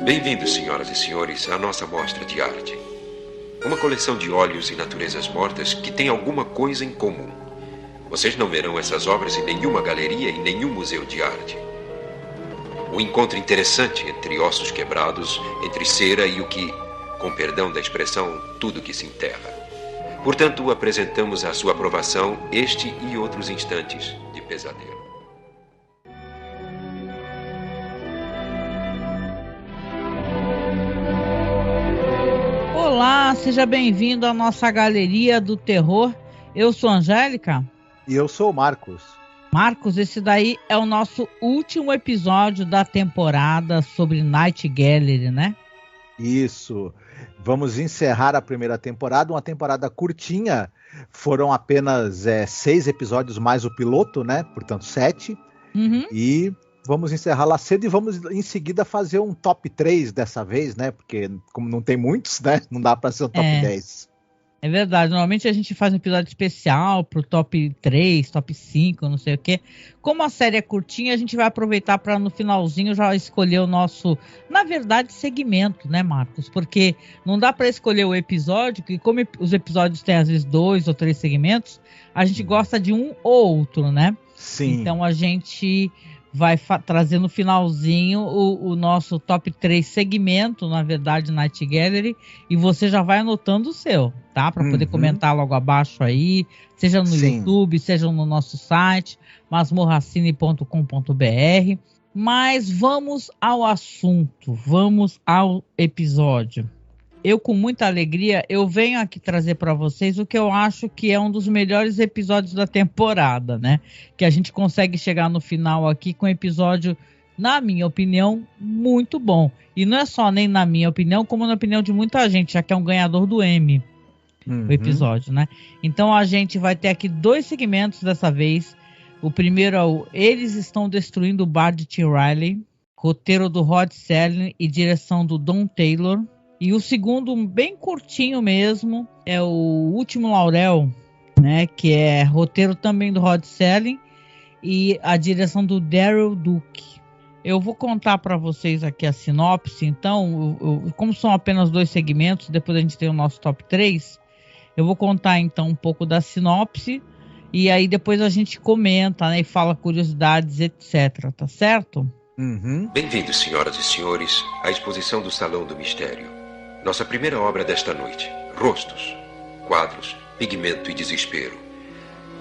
Bem-vindos, senhoras e senhores, à nossa mostra de arte. Uma coleção de óleos e naturezas mortas que tem alguma coisa em comum. Vocês não verão essas obras em nenhuma galeria e nenhum museu de arte. Um encontro interessante entre ossos quebrados, entre cera e o que, com perdão da expressão, tudo que se enterra. Portanto, apresentamos à sua aprovação este e outros instantes de pesadelo. Olá, seja bem-vindo à nossa Galeria do Terror. Eu sou a Angélica. E eu sou o Marcos. Marcos, esse daí é o nosso último episódio da temporada sobre Night Gallery, né? Isso. Vamos encerrar a primeira temporada, uma temporada curtinha. Foram apenas 6 episódios mais o piloto, né? Portanto, 7. Uhum. E vamos encerrar lá cedo e vamos em seguida fazer um top 3 dessa vez, né? Porque como não tem muitos, né? Não dá para ser um top 10. É verdade, normalmente a gente faz um episódio especial pro top 3, top 5, não sei o quê. Como a série é curtinha, a gente vai aproveitar para no finalzinho já escolher o nosso, na verdade, segmento, né, Marcos? Porque não dá para escolher o episódio, que como os episódios têm às vezes 2 ou 3 segmentos, a gente gosta de um ou outro, né? Sim. Então a gente vai trazer no finalzinho o nosso top 3 segmento, na verdade, Night Gallery, e você já vai anotando o seu, tá? Para poder comentar logo abaixo aí, seja no YouTube, seja no nosso site, masmorracine.com.br. Mas vamos ao assunto, vamos ao episódio. Eu, com muita alegria, eu venho aqui trazer para vocês o que eu acho que é um dos melhores episódios da temporada, né? Que a gente consegue chegar no final aqui com um episódio, na minha opinião, muito bom. E não é só nem na minha opinião, como na opinião de muita gente, já que é um ganhador do Emmy, o episódio, né? Então a gente vai ter aqui 2 segmentos dessa vez. O primeiro é o Eles Estão Destruindo o Bar de Tim Riley, roteiro do Rod Serling e direção do Don Taylor. E o segundo, bem curtinho mesmo, é o Último Laurel, né? Que é roteiro também do Rod Serling e a direção do Daryl Duke. Eu vou contar para vocês aqui a sinopse. Então, como são apenas 2 segmentos, depois a gente tem o nosso top 3, eu vou contar então um pouco da sinopse e aí depois a gente comenta, né? E fala curiosidades, etc. Tá certo? Bem-vindos, senhoras e senhores, à exposição do Salão do Mistério. Nossa primeira obra desta noite, Rostos, Quadros, Pigmento e Desespero.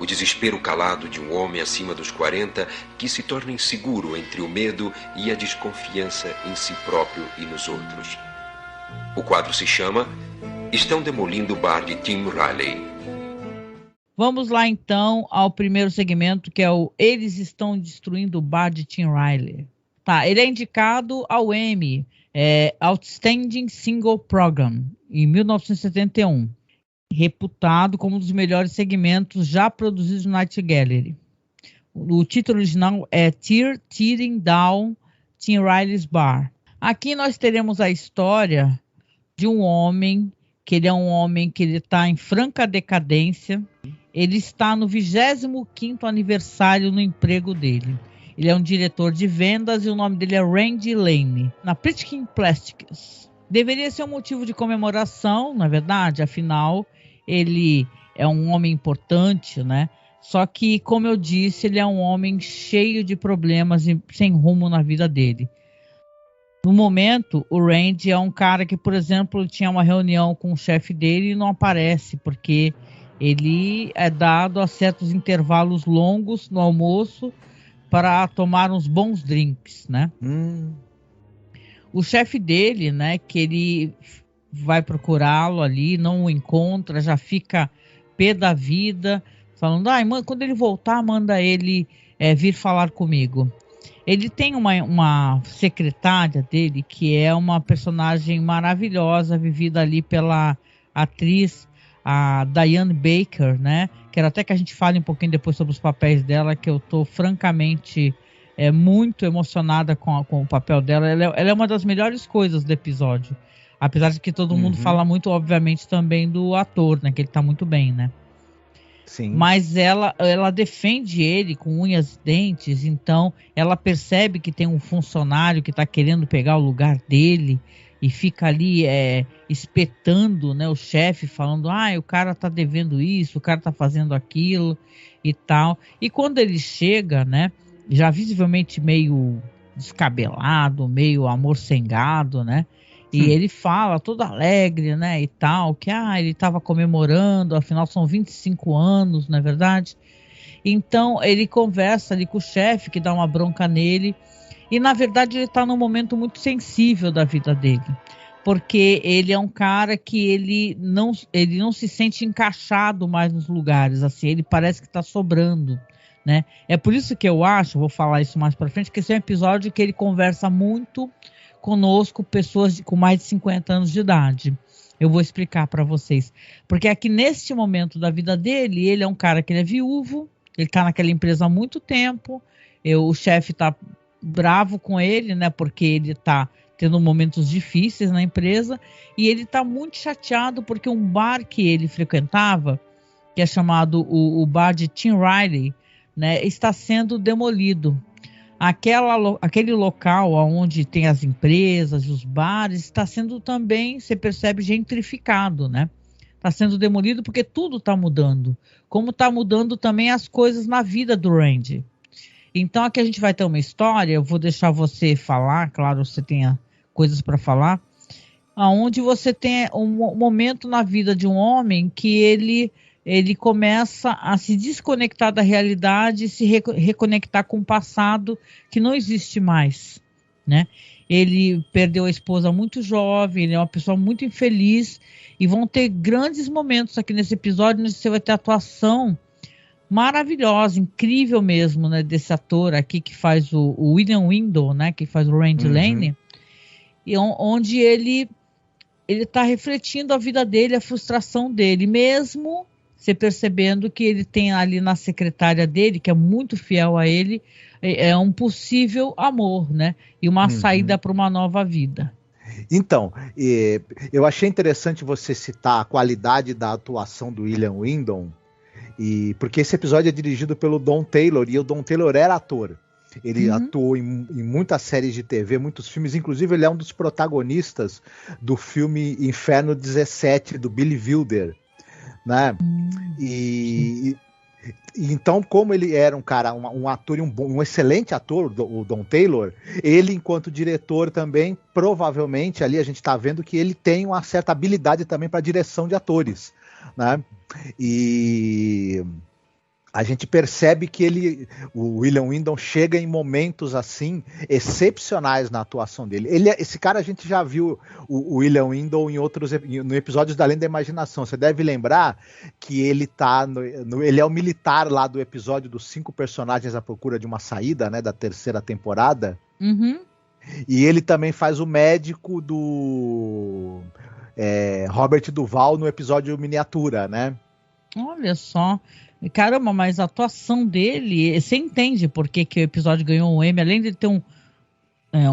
O desespero calado de um homem acima dos 40 que se torna inseguro entre o medo e a desconfiança em si próprio e nos outros. O quadro se chama Estão Demolindo o Bar de Tim Riley. Vamos lá então ao primeiro segmento, que é o Eles Estão Destruindo o Bar de Tim Riley. Tá, ele é indicado ao Emmy, Outstanding Single Program, em 1971, reputado como um dos melhores segmentos já produzidos no Night Gallery. O título original é Tearing Down Tim Riley's Bar. Aqui nós teremos a história de um homem, que ele é um homem que ele está em franca decadência. Ele está no 25º aniversário no emprego dele. Ele é um diretor de vendas e o nome dele é Randy Lane, na Princeton Plastics. Deveria ser um motivo de comemoração, na verdade, afinal, ele é um homem importante, né? Só que, como eu disse, ele é um homem cheio de problemas e sem rumo na vida dele. No momento, o Randy é um cara que, por exemplo, tinha uma reunião com o chefe dele e não aparece, porque ele é dado a certos intervalos longos no almoço para tomar uns bons drinks, né? O chefe dele, né, que ele vai procurá-lo ali, não o encontra, já fica pé da vida, falando, quando ele voltar, manda ele vir falar comigo. Ele tem uma secretária dele, que é uma personagem maravilhosa, vivida ali pela atriz, a Diane Baker, né? Quero até que a gente fale um pouquinho depois sobre os papéis dela, que eu tô francamente muito emocionada com o papel dela. Ela é uma das melhores coisas do episódio. Apesar de que todo mundo fala muito, obviamente, também do ator, né? Que ele tá muito bem, né? Sim. Mas ela defende ele com unhas e dentes, então ela percebe que tem um funcionário que está querendo pegar o lugar dele e fica ali espetando, né, o chefe, falando, o cara tá devendo isso, o cara tá fazendo aquilo e tal. E quando ele chega, né, já visivelmente meio descabelado, meio amorcengado, né, e ele fala todo alegre, né, e tal, que ele estava comemorando, afinal são 25 anos, não é verdade? Então ele conversa ali com o chefe, que dá uma bronca nele, e na verdade ele está num momento muito sensível da vida dele, porque ele é um cara que ele não se sente encaixado mais nos lugares, assim, ele parece que está sobrando, né? É por isso que eu acho, vou falar isso mais para frente, que esse é um episódio que ele conversa muito conosco, pessoas com mais de 50 anos de idade. Eu vou explicar para vocês. Porque aqui neste momento da vida dele, ele é um cara que ele é viúvo, ele está naquela empresa há muito tempo, o chefe está bravo com ele, né? Porque ele está tendo momentos difíceis na empresa, e ele está muito chateado porque um bar que ele frequentava, que é chamado o bar de Tim Riley, né, está sendo demolido. Aquele local onde tem as empresas, os bares, está sendo também, você percebe, gentrificado, né? Está sendo demolido porque tudo está mudando. Como está mudando também as coisas na vida do Randy. Então aqui a gente vai ter uma história, eu vou deixar você falar, claro, você tenha coisas para falar, onde você tem um momento na vida de um homem que ele começa a se desconectar da realidade e se reconectar com o passado que não existe mais, né? Ele perdeu a esposa muito jovem, ele é uma pessoa muito infeliz, e vão ter grandes momentos aqui nesse episódio, onde você vai ter atuação maravilhosa, incrível mesmo, né, desse ator aqui que faz o William Windom, né, que faz o Randy Lane, e onde ele está refletindo a vida dele, a frustração dele, mesmo você percebendo que ele tem ali na secretária dele, que é muito fiel a ele, é um possível amor, né? E uma saída para uma nova vida. Então, eu achei interessante você citar a qualidade da atuação do William Windom, porque esse episódio é dirigido pelo Don Taylor, e o Don Taylor era ator. Ele atuou em muitas séries de TV, muitos filmes, inclusive ele é um dos protagonistas do filme Inferno 17, do Billy Wilder, né? E então, como ele era um cara, um ator, um excelente ator, o Don Taylor, ele, enquanto diretor também, provavelmente ali a gente está vendo que ele tem uma certa habilidade também para direção de atores, né? E a gente percebe que o William Windom chega em momentos assim excepcionais na atuação dele. Esse cara, a gente já viu o William Windom no episódios da Além da Imaginação. Você deve lembrar que ele ele é o militar lá do episódio dos 5 personagens à procura de uma saída, né, da 3ª temporada. E ele também faz o médico do Robert Duvall no episódio Miniatura, né? Olha só. Caramba, mas a atuação dele, você entende por que o episódio ganhou um Emmy, além de ter um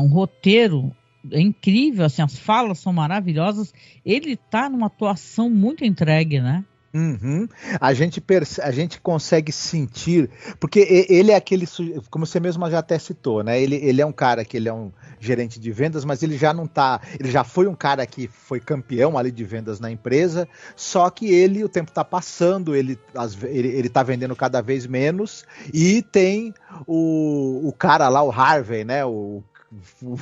roteiro incrível, assim, as falas são maravilhosas, ele tá numa atuação muito entregue, né? A gente consegue sentir, porque ele é aquele, como você mesmo já até citou, né? Ele é um cara que ele é um gerente de vendas, mas ele já não tá, ele já foi um cara que foi campeão ali de vendas na empresa, só que o tempo tá passando, ele tá vendendo cada vez menos, e tem o cara lá, o Harvey, né? O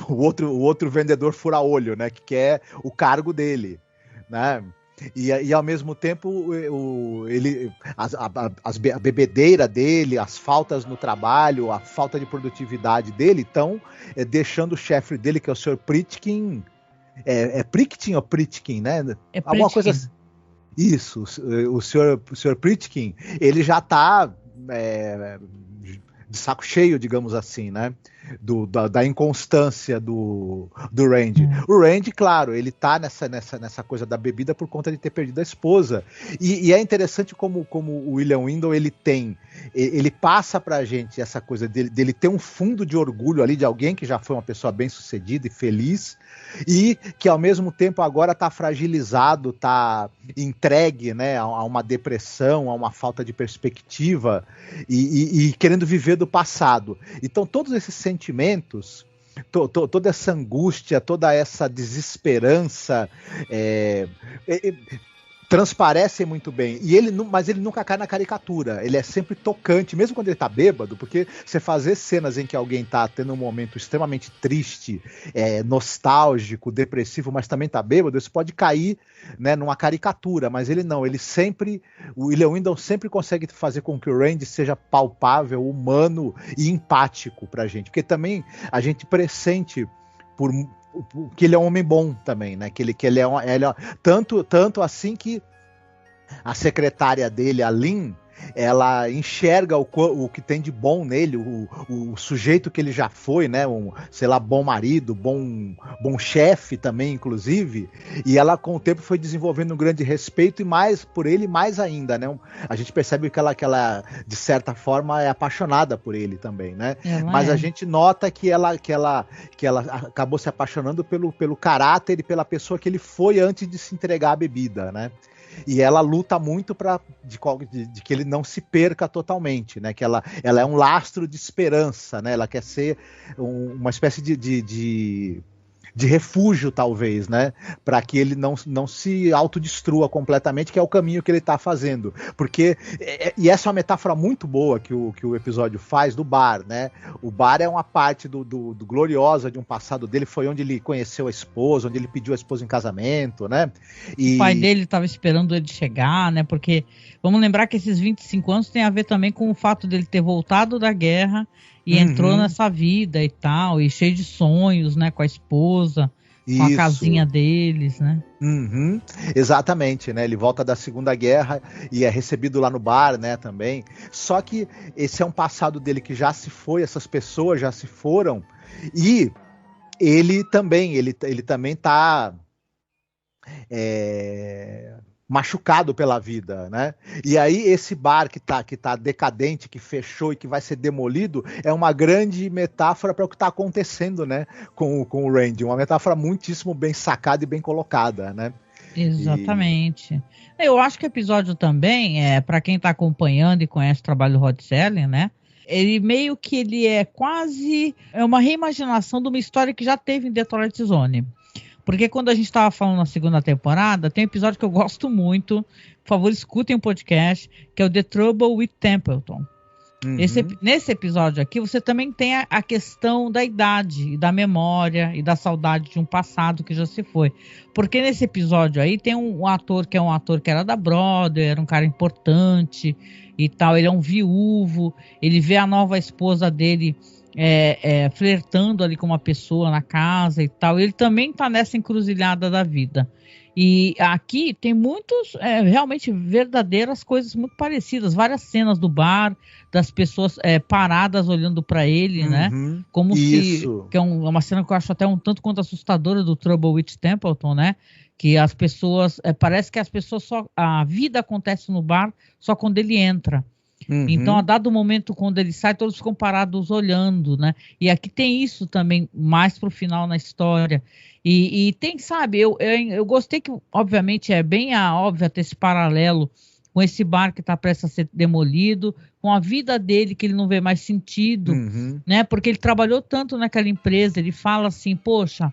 outro vendedor fura-olho, né? Que é o cargo dele, né? E ao mesmo tempo a bebedeira dele, as faltas no trabalho, a falta de produtividade dele estão deixando o chefe dele, que é o Sr. Pritkin, é Pritkin ou Pritkin, né? É alguma coisa assim. Isso, o Sr. Pritkin, ele já está de saco cheio, digamos assim, né? da inconstância do Randy. O Randy, claro, ele tá nessa coisa da bebida por conta de ter perdido a esposa. E é interessante como o William Windom, ele passa pra gente essa coisa dele ter um fundo de orgulho ali de alguém que já foi uma pessoa bem-sucedida e feliz, e que ao mesmo tempo agora tá fragilizado, tá entregue, né, a uma depressão, a uma falta de perspectiva e querendo viver do passado. Então todos esses sentimentos, toda essa angústia, toda essa desesperança transparecem muito bem. Mas ele nunca cai na caricatura. Ele é sempre tocante, mesmo quando ele tá bêbado, porque você fazer cenas em que alguém tá tendo um momento extremamente triste, nostálgico, depressivo, mas também tá bêbado, isso pode cair, né, numa caricatura, mas ele não. O William Windom sempre consegue fazer com que o Randy seja palpável, humano e empático pra gente, porque também a gente pressente que ele é um homem bom também, né? Que ele é tanto assim que a secretária dele, a Lynn, ela enxerga o que tem de bom nele, o sujeito que ele já foi, né? Bom marido, bom chefe também, inclusive. E ela, com o tempo, foi desenvolvendo um grande respeito e mais por ele, mais ainda, né? A gente percebe que ela de certa forma, é apaixonada por ele também, né? Mas a gente nota que ela acabou se apaixonando pelo caráter e pela pessoa que ele foi antes de se entregar à bebida, né? E ela luta muito de que ele não se perca totalmente, né? Que ela é um lastro de esperança, né? Ela quer ser uma espécie de refúgio, talvez, né? Para que ele não se autodestrua completamente, que é o caminho que ele está fazendo. E essa é uma metáfora muito boa que o episódio faz do bar, né? O bar é uma parte do gloriosa de um passado dele, foi onde ele conheceu a esposa, onde ele pediu a esposa em casamento, né? O pai dele estava esperando ele chegar, né? Porque vamos lembrar que esses 25 anos tem a ver também com o fato dele ter voltado da guerra e entrou nessa vida e tal, e cheio de sonhos, né, com a esposa, com a casinha deles, né? Exatamente, né? Ele volta da Segunda Guerra e é recebido lá no bar, né, também. Só que esse é um passado dele que já se foi, essas pessoas já se foram, e ele também tá machucado pela vida, né? E aí esse bar que tá decadente, que fechou e que vai ser demolido, é uma grande metáfora para o que está acontecendo, né? Com o Randy, uma metáfora muitíssimo bem sacada e bem colocada, né? Exatamente. Eu acho que o episódio também, para quem está acompanhando e conhece o trabalho do Rod Serling, né? Ele meio que ele é quase uma reimaginação de uma história que já teve em The Twilight Zone. Porque quando a gente estava falando na segunda temporada, tem um episódio que eu gosto muito. Por favor, escutem o podcast, que é o The Trouble with Templeton. Nesse episódio aqui, você também tem a questão da idade, e da memória, e da saudade de um passado que já se foi. Porque nesse episódio aí tem um ator que era da Broadway, era um cara importante e tal. Ele é um viúvo, ele vê a nova esposa dele flertando ali com uma pessoa na casa e tal. Ele também tá nessa encruzilhada da vida. E aqui tem muitos, realmente verdadeiras coisas muito parecidas. Várias cenas do bar, das pessoas paradas olhando para ele, né? Como isso. que é uma cena que eu acho até um tanto quanto assustadora do Trouble with Templeton, né? Que as pessoas, parece que as pessoas a vida acontece no bar só quando ele entra. Então, a dado momento, quando ele sai, todos ficam parados olhando, né? E aqui tem isso também, mais pro final na história. E tem, sabe, eu gostei que, obviamente, é bem óbvio ter esse paralelo com esse bar que está prestes a ser demolido, com a vida dele, que ele não vê mais sentido, né? Porque ele trabalhou tanto naquela empresa, ele fala assim, poxa,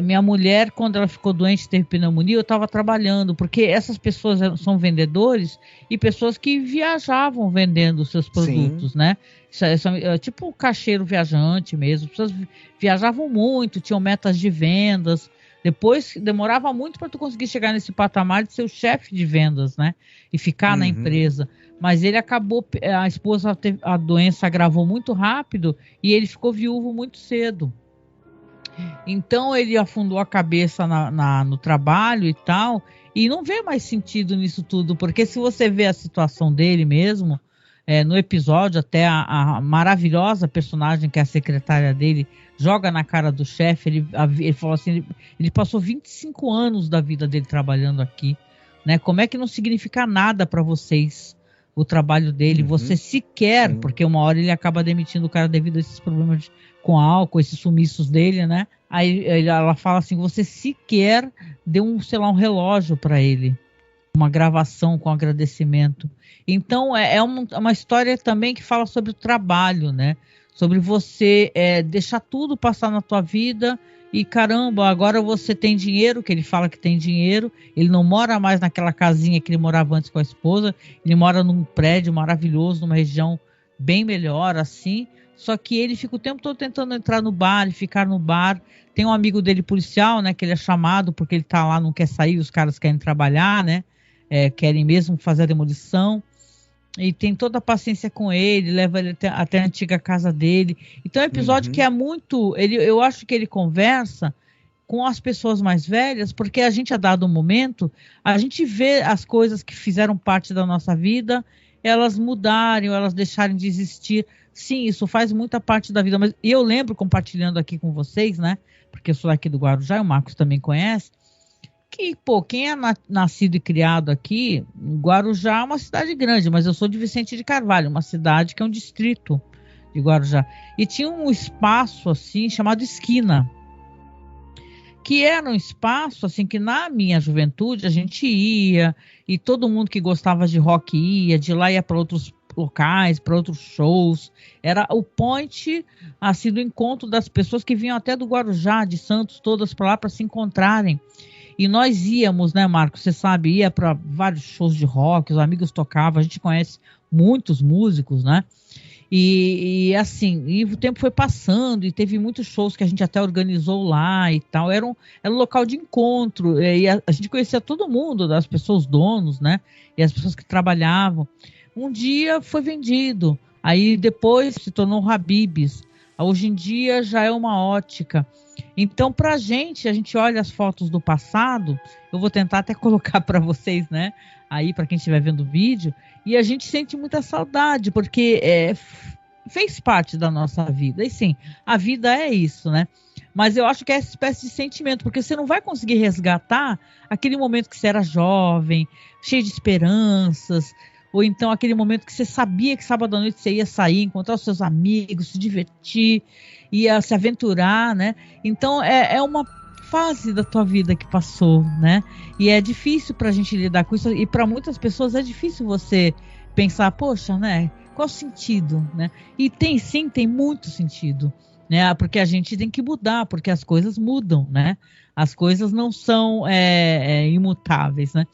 minha mulher, quando ela ficou doente, teve pneumonia, eu estava trabalhando, porque essas pessoas são vendedores e pessoas que viajavam vendendo seus produtos, Sim. né? Tipo um caixeiro viajante mesmo. As pessoas viajavam muito, tinham metas de vendas. Depois demorava muito para tu conseguir chegar nesse patamar de ser o chefe de vendas, né? E ficar na empresa. Mas ele acabou, a esposa, a doença agravou muito rápido e ele ficou viúvo muito cedo. Então ele afundou a cabeça no trabalho e tal, e não vê mais sentido nisso tudo, porque se você vê a situação dele mesmo, no episódio, até a maravilhosa personagem que é a secretária dele joga na cara do chefe. Ele falou assim, ele passou 25 anos da vida dele trabalhando aqui, né? Como é que não significa nada para vocês o trabalho dele? Você sequer, porque uma hora ele acaba demitindo o cara devido a esses problemas com álcool, esses sumiços dele, né? Aí ela fala assim, você sequer deu um relógio para ele, uma gravação com agradecimento. Então é uma história também que fala sobre o trabalho, né? Sobre você deixar tudo passar na tua vida e caramba, agora você tem dinheiro, que ele fala que tem dinheiro, ele não mora mais naquela casinha que ele morava antes com a esposa, ele mora num prédio maravilhoso, numa região bem melhor, assim, só que ele fica o tempo todo tentando entrar no bar e ficar no bar. Tem um amigo dele policial, né, que ele é chamado porque ele tá lá, não quer sair, os caras querem trabalhar, né, querem mesmo fazer a demolição. E tem toda a paciência com ele, leva ele até a antiga casa dele. Então é um episódio que é muito... eu acho que ele conversa com as pessoas mais velhas, porque a gente, a dado momento, a gente vê as coisas que fizeram parte da nossa vida, elas mudarem, ou elas deixarem de existir. Sim, isso faz muita parte da vida. Mas eu lembro, compartilhando aqui com vocês, né? Porque eu sou aqui do Guarujá, o Marcos também conhece, que, quem é nascido e criado aqui, Guarujá é uma cidade grande, mas eu sou de Vicente de Carvalho, uma cidade que é um distrito de Guarujá. E tinha um espaço, assim, chamado Esquina, que era um espaço, assim, que na minha juventude a gente ia, e todo mundo que gostava de rock ia, de lá ia para outros locais, para outros shows. Era o point, assim, do encontro das pessoas que vinham até do Guarujá, de Santos, todas para lá para se encontrarem. E nós íamos, né, Marcos? Você sabe, ia para vários shows de rock, os amigos tocavam, a gente conhece muitos músicos, né? E assim, e o tempo foi passando e teve muitos shows que a gente até organizou lá e tal. Era um local de encontro, e a gente conhecia todo mundo, das pessoas, os donos, né? E as pessoas que trabalhavam. Um dia foi vendido, aí depois se tornou um Habib's. Hoje em dia já é uma ótica. Então, a gente olha as fotos do passado, eu vou tentar até colocar para vocês, né? Aí, para quem estiver vendo o vídeo, e a gente sente muita saudade, porque fez parte da nossa vida. E sim, a vida é isso, né? Mas eu acho que é essa espécie de sentimento, porque você não vai conseguir resgatar aquele momento que você era jovem, cheio de esperanças, ou então aquele momento que você sabia que sábado à noite você ia sair, encontrar os seus amigos, se divertir, ia se aventurar, né? Então é uma fase da tua vida que passou, né? E é difícil pra gente lidar com isso, e para muitas pessoas é difícil você pensar, poxa, né? Qual o sentido, né? E tem muito sentido, né? Porque a gente tem que mudar, porque as coisas mudam, né? As coisas não são imutáveis, né?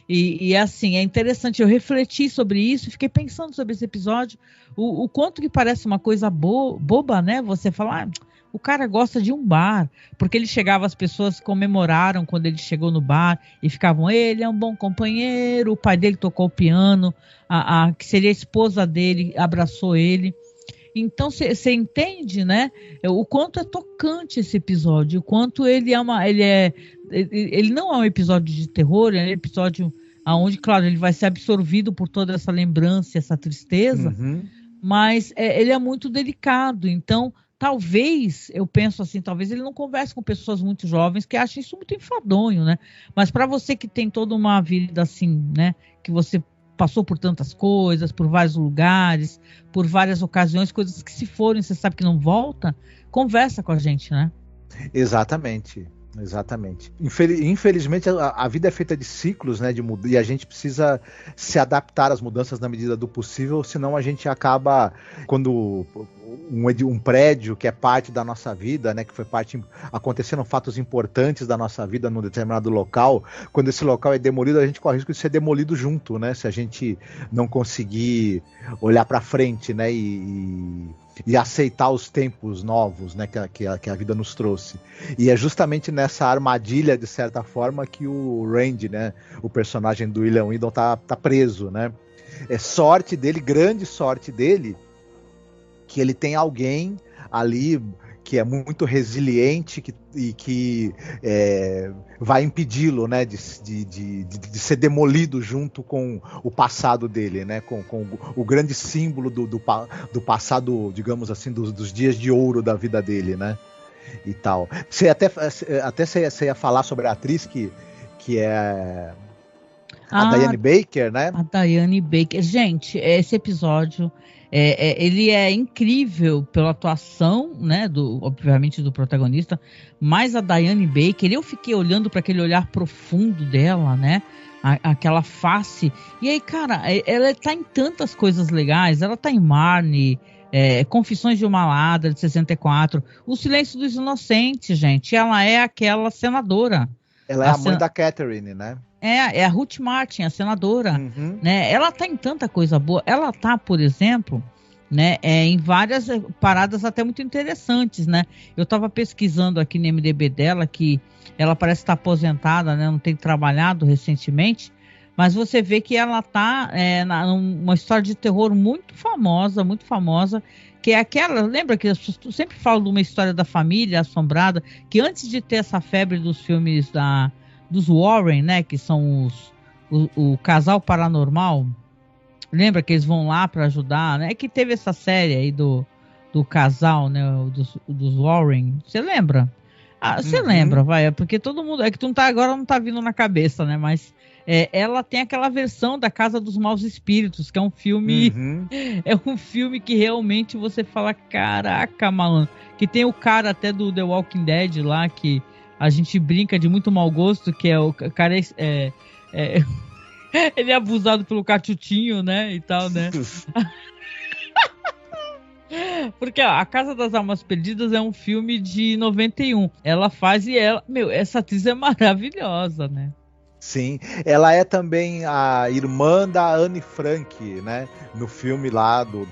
E assim, é interessante, eu refleti sobre isso, fiquei pensando sobre esse episódio, o quanto que parece uma coisa boba, né? Você falar, o cara gosta de um bar, porque ele chegava, as pessoas comemoraram quando ele chegou no bar e ficavam, ele é um bom companheiro, o pai dele tocou o piano, a que seria a esposa dele abraçou ele. Então você entende, né? O quanto é tocante esse episódio, o quanto ele não é um episódio de terror, é um episódio onde, claro, ele vai ser absorvido por toda essa lembrança, essa tristeza, mas ele é muito delicado. Então, talvez, eu penso assim, talvez ele não converse com pessoas muito jovens que acham isso muito enfadonho, né? Mas para você que tem toda uma vida assim, né? Que você passou por tantas coisas, por vários lugares, por várias ocasiões, coisas que se forem, você sabe que não volta, conversa com a gente, né? Exatamente. Infelizmente a vida é feita de ciclos, né? E a gente precisa se adaptar às mudanças na medida do possível, senão a gente acaba, quando um prédio que é parte da nossa vida, né? Que foi aconteceram fatos importantes da nossa vida num determinado local, quando esse local é demolido, a gente corre o risco de ser demolido junto, né? Se a gente não conseguir olhar para frente, né? E aceitar os tempos novos, né, que a vida nos trouxe. E é justamente nessa armadilha, de certa forma, que o Randy, né, o personagem do William Whedon, tá preso, né? É sorte dele, grande sorte dele, que ele tem alguém ali que é muito resiliente e que vai impedi-lo, né, de ser demolido junto com o passado dele, né, com o grande símbolo do passado, digamos assim, dos dias de ouro da vida dele, né, e tal. Você ia falar sobre a atriz que é a Diane Baker, né? A Diane Baker. Gente, esse episódio... ele é incrível pela atuação, né, obviamente do protagonista, mas a Diane Baker, eu fiquei olhando para aquele olhar profundo dela, né, aquela face, e aí, cara, ela tá em tantas coisas legais, ela tá em Marnie, Confissões de uma Ladra, de 64, O Silêncio dos Inocentes, gente, ela é aquela senadora. Ela é a mãe da Catherine, né? É a Ruth Martin, a senadora, né? Ela tá em tanta coisa boa. Ela tá, por exemplo, né, em várias paradas até muito interessantes, né? Eu tava pesquisando aqui no MDB dela, que ela parece estar aposentada, né? Não tem trabalhado recentemente, mas você vê que ela tá numa história de terror muito famosa, que é aquela, lembra que eu sempre falo de uma história da família assombrada, que antes de ter essa febre dos filmes dos Warren, né, que são o casal paranormal, lembra que eles vão lá para ajudar, né, que teve essa série aí do casal, né, dos Warren, você lembra? Você lembra, vai, porque todo mundo, é que tu não tá vindo na cabeça, né, mas ela tem aquela versão da Casa dos Maus Espíritos, que é um filme, é um filme que realmente você fala, caraca, malandro, que tem o cara até do The Walking Dead lá, que a gente brinca de muito mau gosto, que é o cara ele é abusado pelo cachutinho, né, e tal, né. Porque a Casa das Almas Perdidas é um filme de 91. Ela faz essa atriz é maravilhosa, né. Sim, ela é também a irmã da Anne Frank, né, no filme lá do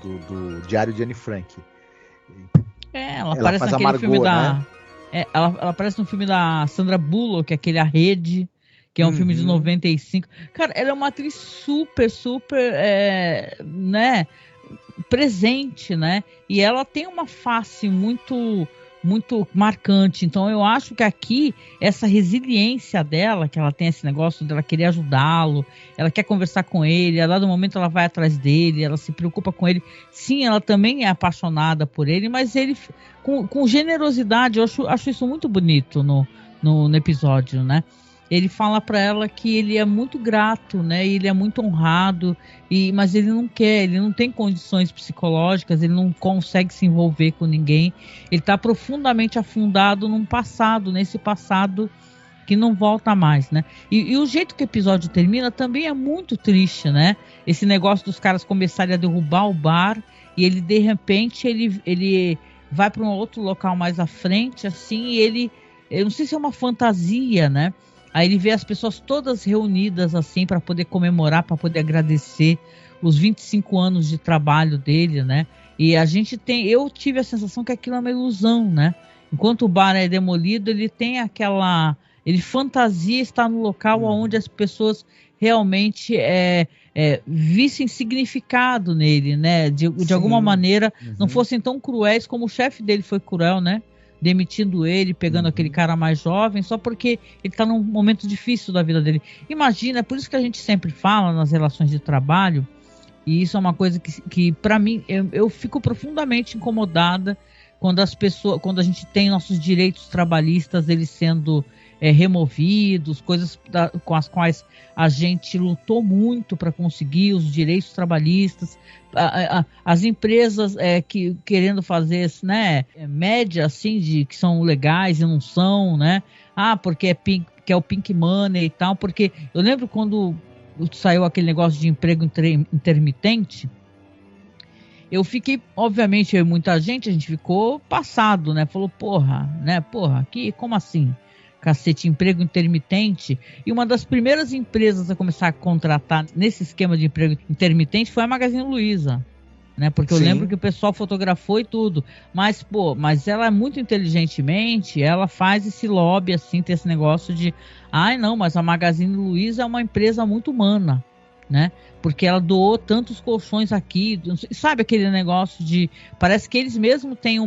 Diário de Anne Frank. Ela aparece naquele Margot, filme da... Né? Ela aparece no filme da Sandra Bullock, aquele A Rede, que é um filme de 95. Cara, ela é uma atriz super, né, presente, né? E ela tem uma face muito marcante. Então eu acho que aqui essa resiliência dela, que ela tem esse negócio dela querer ajudá-lo, ela quer conversar com ele, a dado momento ela vai atrás dele, ela se preocupa com ele. Sim, ela também é apaixonada por ele, mas ele com generosidade. Eu acho isso muito bonito no episódio, né? Ele fala para ela que ele é muito grato, né? Ele é muito honrado, mas ele não quer, ele não tem condições psicológicas, ele não consegue se envolver com ninguém. Ele está profundamente afundado nesse passado que não volta mais, né? E o jeito que o episódio termina também é muito triste, né? Esse negócio dos caras começarem a derrubar o bar e ele, de repente, ele vai para um outro local mais à frente, assim, e eu não sei se é uma fantasia, né? Aí ele vê as pessoas todas reunidas assim para poder comemorar, para poder agradecer os 25 anos de trabalho dele, né? E eu tive a sensação que aquilo é uma ilusão, né? Enquanto o bar é demolido, ele tem ele fantasia estar no local onde as pessoas realmente vissem significado nele, né? De alguma maneira não fossem tão cruéis como o chefe dele foi cruel, né? Demitindo ele, pegando aquele cara mais jovem, só porque ele está num momento difícil da vida dele. Imagina, é por isso que a gente sempre fala nas relações de trabalho, e isso é uma coisa que para mim, eu fico profundamente incomodada quando a gente tem nossos direitos trabalhistas, eles sendo removidos, coisas com as quais a gente lutou muito para conseguir os direitos trabalhistas, as empresas querendo fazer, né, média assim, de que são legais e não são, né, porque que é o pink money e tal, porque eu lembro quando saiu aquele negócio de emprego intermitente, eu fiquei, obviamente, muita gente, a gente ficou passado, né, falou, porra, como assim? Cacete, emprego intermitente. E uma das primeiras empresas a começar a contratar nesse esquema de emprego intermitente foi a Magazine Luiza, né? Porque eu lembro que o pessoal fotografou e tudo. Mas ela muito inteligentemente, ela faz esse lobby, assim, tem esse negócio de não, mas a Magazine Luiza é uma empresa muito humana, né? Porque ela doou tantos colchões aqui, sabe aquele negócio de... Parece que eles mesmos têm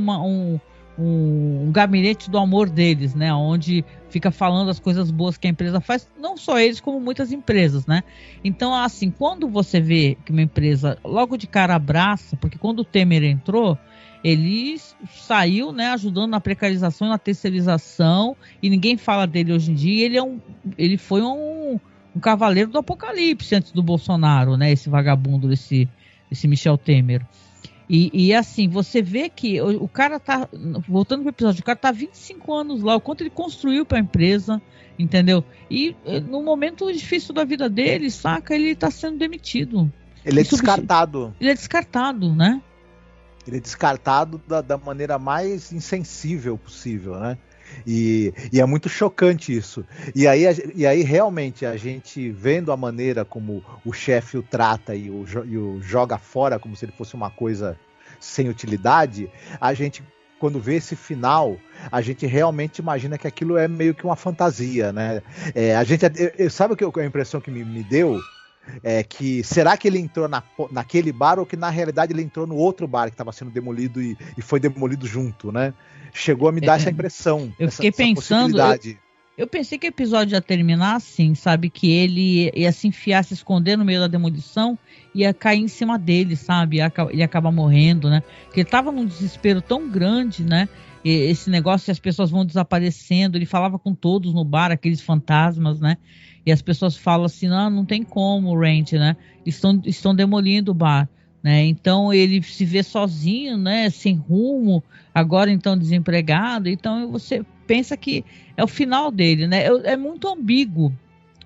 um gabinete do amor deles, né? Onde fica falando as coisas boas que a empresa faz, não só eles, como muitas empresas, né? Então, assim, quando você vê que uma empresa logo de cara abraça, porque quando o Temer entrou, ele saiu, né, ajudando na precarização e na terceirização, e ninguém fala dele hoje em dia. Ele foi um cavaleiro do apocalipse antes do Bolsonaro, né? Esse vagabundo, esse Michel Temer. E assim, você vê que o cara tá, voltando pro episódio, o cara tá 25 anos lá, o quanto ele construiu pra empresa, entendeu? E no momento difícil da vida dele, saca, ele tá sendo demitido. Ele é descartado. Ele é descartado, né? Ele é descartado da maneira mais insensível possível, né? E é muito chocante isso. E aí realmente a gente vendo a maneira como o chefe o trata e o joga fora como se ele fosse uma coisa sem utilidade, a gente, quando vê esse final, a gente realmente imagina que aquilo é meio que uma fantasia, né? Sabe a impressão que me deu? É que será que ele entrou naquele bar ou que na realidade ele entrou no outro bar que estava sendo demolido e foi demolido junto, né? Chegou a me dar essa impressão. Eu fiquei pensando, eu pensei que o episódio ia terminar assim, sabe? Que ele ia se enfiar, se esconder no meio da demolição e ia cair em cima dele, sabe? Ele ia acabar morrendo, né? Porque ele tava num desespero tão grande, né? Esse negócio, as pessoas vão desaparecendo. Ele falava com todos no bar, aqueles fantasmas, né? E as pessoas falam assim, não tem como, Ranch, né? Estão demolindo o bar, né? Então ele se vê sozinho, né? Sem rumo, agora então desempregado. Então você pensa que é o final dele, né? É muito ambíguo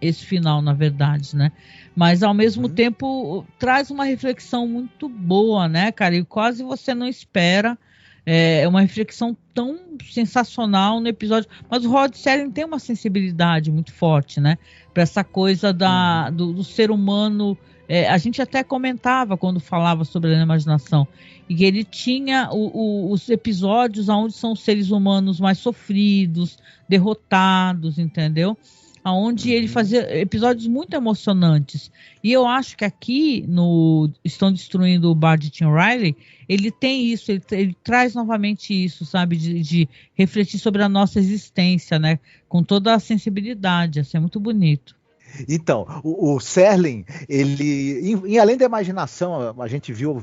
esse final, na verdade, né? Mas ao mesmo tempo traz uma reflexão muito boa, né, cara? E quase você não espera. É uma reflexão tão sensacional no episódio. Mas o Rod Serling tem uma sensibilidade muito forte, né? Para essa coisa do ser humano. A gente até comentava quando falava sobre a imaginação. E que ele tinha os episódios onde são os seres humanos mais sofridos, derrotados, entendeu? Onde ele fazia episódios muito emocionantes. E eu acho que aqui no Estão Destruindo o Bar de Tim Riley, ele tem isso, ele traz novamente isso, sabe? De refletir sobre a nossa existência, né? Com toda a sensibilidade, assim, é muito bonito. Então, o Serling, ele, além da imaginação, a gente viu,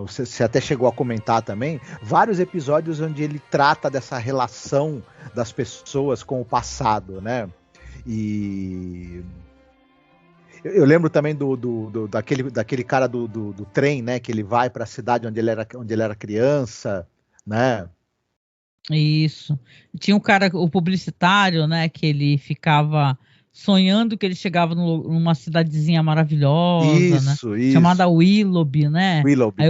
você até chegou a comentar também, vários episódios onde ele trata dessa relação das pessoas com o passado, né? E eu lembro também daquele cara do trem, né? Que ele vai para a cidade onde ele era criança, né? Isso. Tinha um cara, o publicitário, né? Que ele ficava sonhando que ele chegava numa cidadezinha maravilhosa, isso, né? Isso. Chamada Willoughby, né? Willoughby,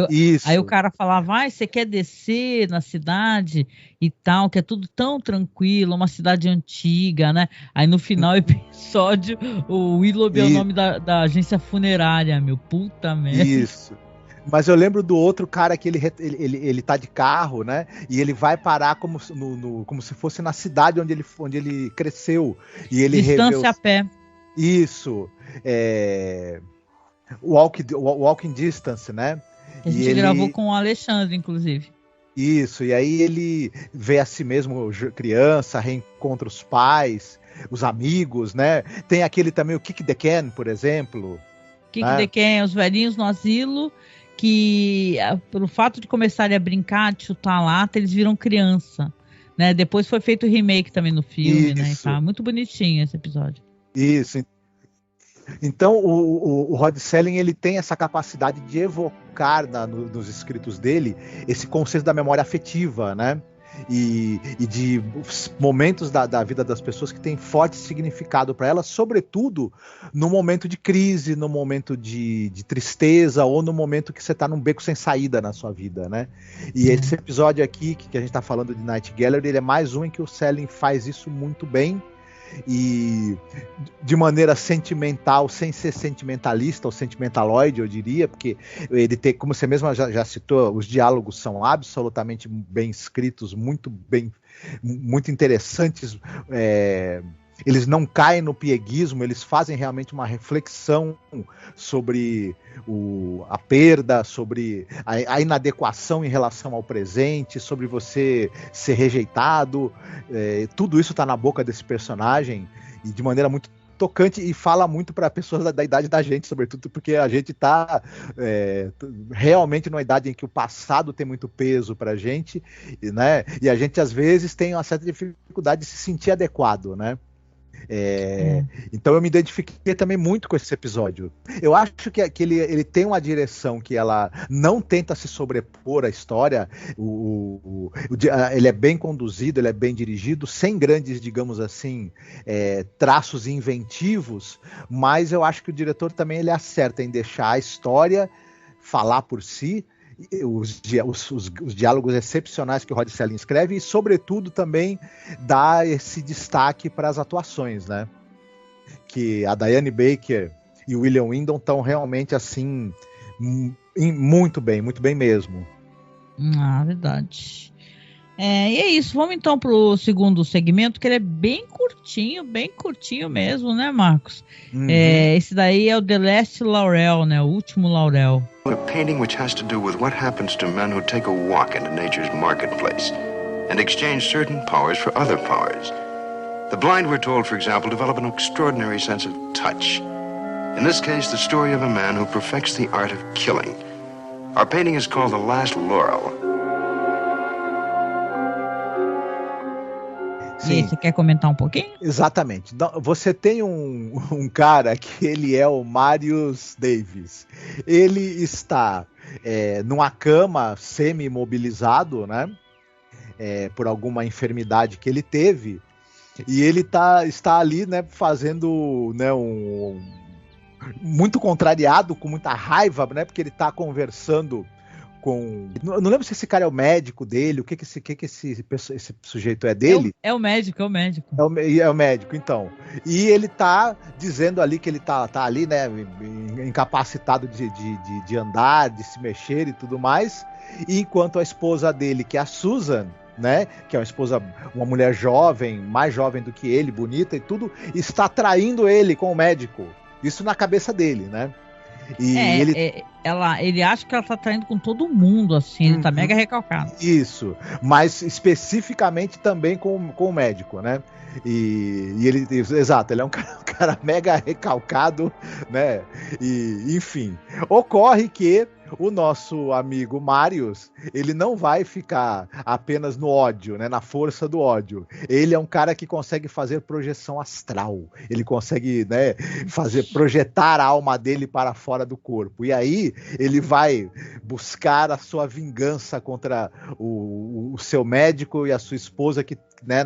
aí o cara falava, você quer descer na cidade e tal, que é tudo tão tranquilo, uma cidade antiga, né? Aí no final do episódio, o Willoughby é o nome da agência funerária, meu, puta merda. Isso. Mas eu lembro do outro cara que ele tá de carro, né? E ele vai parar como se fosse na cidade onde ele cresceu. E ele Distância a pé. Isso. Walking Distance, né? A gente gravou com o Alexandre, inclusive. Isso, e aí ele vê a si mesmo criança, reencontra os pais, os amigos, né? Tem aquele também, o Kick the Can, por exemplo. Kick the Can, os velhinhos no asilo, que pelo fato de começarem a brincar, de chutar lata, eles viram criança, né? Depois foi feito o remake também no filme, né? Tá muito bonitinho esse episódio. Isso. Então o Rod Serling, ele tem essa capacidade de evocar nos escritos dele esse conceito da memória afetiva, né? E de momentos da vida das pessoas que tem forte significado para elas, sobretudo no momento de crise, no momento de tristeza ou no momento que você está num beco sem saída na sua vida, né? E esse episódio aqui que a gente está falando de Night Gallery, ele é mais um em que o Serling faz isso muito bem e de maneira sentimental, sem ser sentimentalista ou sentimentaloide, eu diria, porque ele tem, como você mesma já citou, os diálogos são absolutamente bem escritos, muito interessantes, Eles não caem no pieguismo, eles fazem realmente uma reflexão sobre a perda, sobre a inadequação em relação ao presente, sobre você ser rejeitado. Tudo isso está na boca desse personagem e de maneira muito tocante, e fala muito para pessoas da idade da gente, sobretudo porque a gente está realmente numa idade em que o passado tem muito peso para a gente, né? E a gente às vezes tem uma certa dificuldade de se sentir adequado, né? Então eu me identifiquei também muito com esse episódio. Eu acho que ele tem uma direção que ela não tenta se sobrepor à história. Ele é bem conduzido, ele é bem dirigido, sem grandes, digamos assim, traços inventivos, mas eu acho que o diretor também ele acerta em deixar a história falar por si, os diálogos excepcionais que o Rod Serling escreve, e sobretudo também dá esse destaque para as atuações, né? Que a Diane Baker e o William Windom estão realmente assim muito bem mesmo. Verdade. E é isso, vamos então para o segundo segmento, que ele é bem curtinho mesmo, né, Marcos? Esse daí é o The Last Laurel, né? O último Laurel. A painting which has to do with what happens to men who take a walk into nature's marketplace and exchange certain powers for other powers. The blind, we're told, for example, develop an extraordinary sense of touch. In this case, the story of a man who perfects the art of killing. Our painting is called The Last Laurel. Sim. E aí, você quer comentar um pouquinho? Exatamente. Você tem um cara que ele é o Marius Davis. Ele está numa cama semi-imobilizado, né? Por alguma enfermidade que ele teve. E ele está ali, né, fazendo, né, muito contrariado, com muita raiva, né? Porque ele está conversando com... Eu não lembro se esse cara é o médico dele, o que esse sujeito é dele. É o médico. É o médico, então. E ele tá dizendo ali que ele tá ali, né, incapacitado de andar, de se mexer e tudo mais. E enquanto a esposa dele, que é a Susan, né, que é uma mulher jovem, mais jovem do que ele, bonita e tudo, está traindo ele com o médico. Isso na cabeça dele, né? E ele acha que ela tá traindo com todo mundo, assim, ele tá mega recalcado. Isso, mas especificamente também com o médico, né? E ele, exato, ele é um cara mega recalcado, né? E, enfim, ocorre que o nosso amigo Marius, ele não vai ficar apenas no ódio, né, na força do ódio. Ele é um cara que consegue fazer projeção astral. Ele consegue, né, projetar a alma dele para fora do corpo. E aí ele vai buscar a sua vingança contra o seu médico e a sua esposa que, né,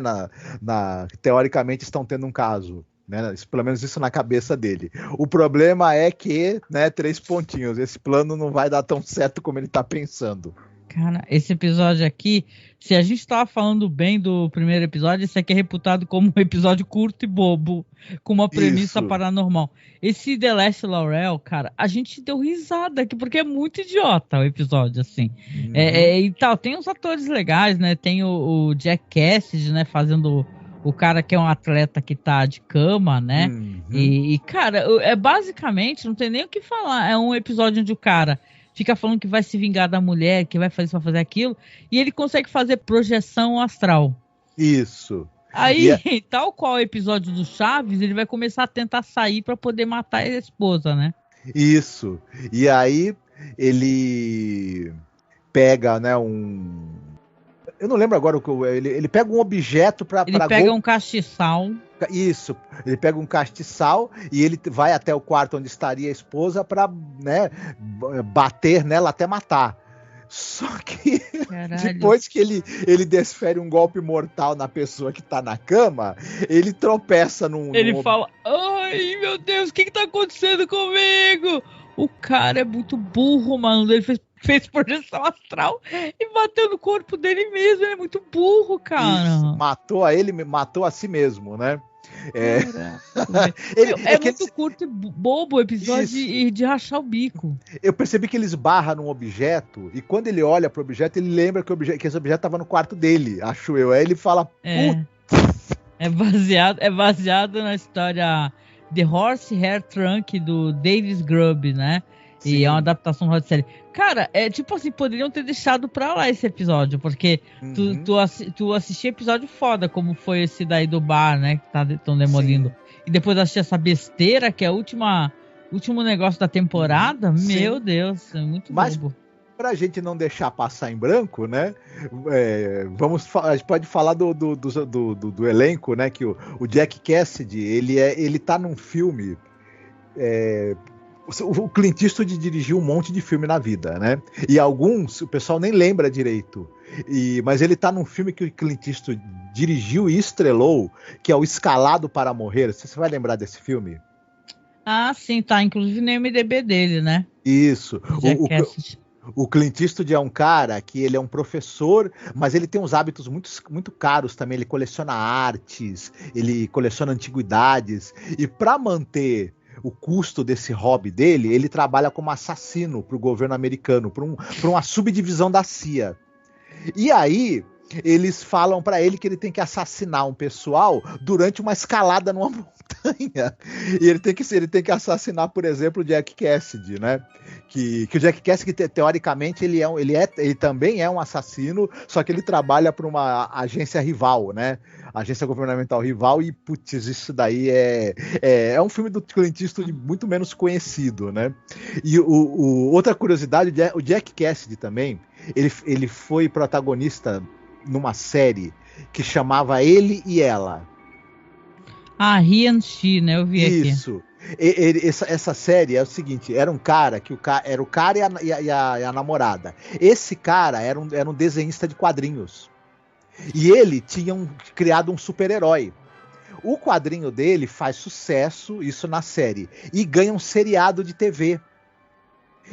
teoricamente estão tendo um caso. Né? Pelo menos isso na cabeça dele. O problema é que, né, 3 pontinhos, esse plano não vai dar tão certo como ele tá pensando. Cara, esse episódio aqui, se a gente tava falando bem do primeiro episódio, esse aqui é reputado como um episódio curto e bobo, com uma premissa paranormal. Esse The Last Laurel, cara, a gente deu risada aqui, porque é muito idiota o episódio, assim. E tal, tem uns atores legais, né? Tem o Jack Cassidy, né, fazendo o cara que é um atleta que tá de cama, né? E cara, basicamente, não tem nem o que falar. É um episódio onde o cara fica falando que vai se vingar da mulher, que vai fazer aquilo, e ele consegue fazer projeção astral. Isso. Aí, tal qual o episódio do Chaves, ele vai começar a tentar sair para poder matar a esposa, né? Isso. E aí, ele pega, né, eu não lembro agora, ele pega um objeto para... Ele pega um castiçal. Isso, ele pega um castiçal e ele vai até o quarto onde estaria a esposa para, né, bater nela até matar. Só que depois que ele desfere um golpe mortal na pessoa que tá na cama, ele tropeça Ele fala, ai meu Deus, o que tá acontecendo comigo? O cara é muito burro, mano. Ele fez projeção astral e bateu no corpo dele mesmo. Ele é muito burro, cara. Isso, matou a si mesmo, né? É muito curto e bobo o episódio de rachar o bico. Eu percebi que ele esbarra num objeto e quando ele olha pro objeto, ele lembra que esse objeto tava no quarto dele, acho eu. Aí ele fala, É baseado na história The Horsehair Trunk, do Davis Grubb, né? Sim. E é uma adaptação de série. Cara, é tipo assim, poderiam ter deixado pra lá esse episódio, porque tu assistia episódio foda, como foi esse daí do bar, né? Que estão demolindo. Sim. E depois assistia essa besteira, que é o último negócio da temporada. Sim. Meu Deus, é muito bobo. Pra gente não deixar passar em branco, né? A gente pode falar do elenco, né? Que o Jack Cassidy, ele tá num filme. O Clint Eastwood dirigiu um monte de filme na vida, né? E alguns o pessoal nem lembra direito. Mas ele tá num filme que o Clint Eastwood dirigiu e estrelou, que é o Escalado para Morrer. Você vai lembrar desse filme? Ah, sim, tá. Inclusive no MDB dele, né? Isso. O Clint Eastwood é um cara que ele é um professor, mas ele tem uns hábitos muito, muito caros também. Ele coleciona artes, ele coleciona antiguidades. E para manter o custo desse hobby dele, ele trabalha como assassino para o governo americano, para uma subdivisão da CIA. E aí eles falam para ele que ele tem que assassinar um pessoal durante uma escalada numa montanha. E ele tem que assassinar, por exemplo, o Jack Cassidy, né? Que o Jack Cassidy, teoricamente, ele também é um assassino, só que ele trabalha para uma agência rival, né? Agência governamental rival, e putz, isso daí é um filme do Clint Eastwood muito menos conhecido, né? E outra curiosidade, o Jack Cassidy também, ele foi protagonista numa série que chamava Ele e Ela. Ah, He and She, né? Eu vi aqui. Isso. Essa série é o seguinte, era um cara que era o cara e a namorada. Esse cara era um desenhista de quadrinhos. E ele tinha criado um super-herói. O quadrinho dele faz sucesso, isso na série, e ganha um seriado de TV.